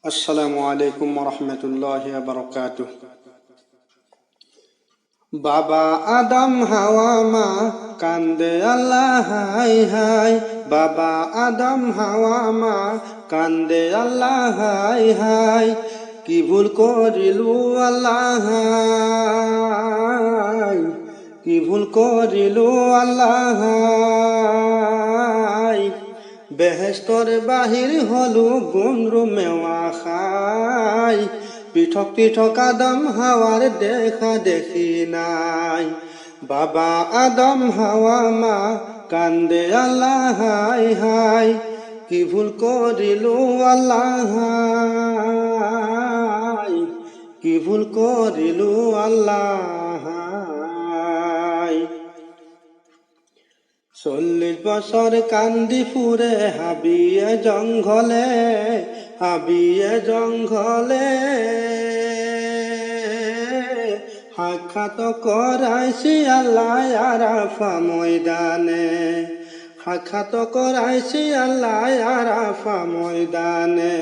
আসসালামু আলাইকুম রহমতুল্লাহি ওয়া বারাকাতুহু। বাবা আদম হাওয়া মা কান্দে আল্লাহ হাই হাই। বাবা আদম হাওয়া মা কান্দে আল্লাহ হাই হাই। কি ভুল করিলু আল্লাহ হাই, কি ভুল করিলু আল্লাহ হাই। বেহেস্তর বাহির হলু গুনরু মেওয়া খাই। পৃথক পৃথক আদম হাওয়ার দেখা দেখি নাই। বাবা আদম হাওয়া মা কান্দে আল্লাহ হাই হাই। কি ভুল করিলু আল্লাহ হাই, কি ভুল করিলু আল্লাহ হাই। 40 বছর কান্দি ফুরে হাবিয়ে জঙ্গলে, হাবিয়ে জঙ্গলে। সাক্ষাৎ করাইছি আল্লাহ আরাফা ময়দানে, সাক্ষাৎ করাইছি আল্লাহ আরাফা ময়দানে।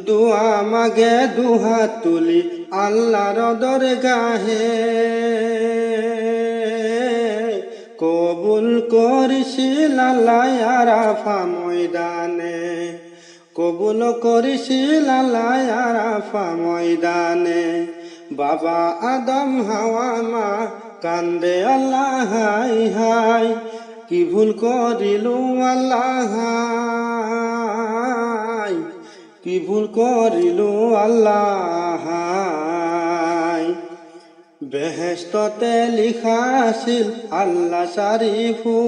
দুয়া মাগে দুহাত তুলি আল্লাহর দরগাহে। কবুল করিছিল আল্লাহ আরাফা ময়দানে, কবুল করিছিল আল্লাহ আরাফা ময়দানে। বাবা আদম হাওয়া মা কান্দে আল্লাহ হাই হাই। কি ভুল করিলু আল্লাহ হাই, কি ভুল করিলু আল্লাহ হাই। বেহেশততে লিখা আছিল আল্লাহ শরীফুল।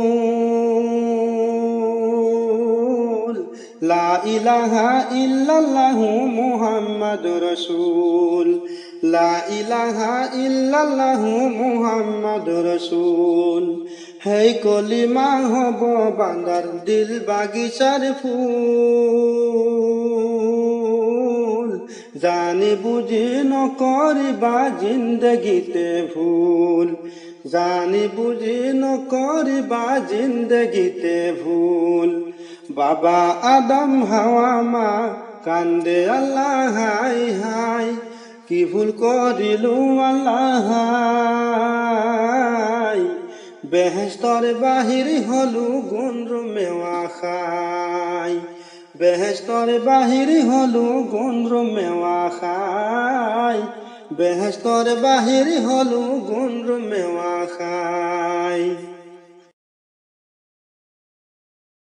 লা ইলাহা ইল্লাল্লাহু মুহাম্মাদুর রাসূল, লা ইলাহা ইল্লাল্লাহু মুহাম্মাদুর রাসূল। হেই কলিমা হব বান্দার দিল বাগিচার ফুল। জানি বুঝি নকরিবা জিন্দগিতে ভুল, জানি বুঝি নকরিবা জিন্দগিতে ভুল। বাবা আদম হাওয়া মা কান্দে আল্লাহ হাই হাই। কি ভুল করিলু আল্লাহ হাই। বেহেশতর বাহির হলু গুনরু মেওয়া খাই। বেহেশতর বাহির হলু গুনরু মেওয়া খাই। বেহেশতর বাহির হলু গুনরু মেওয়া খাই।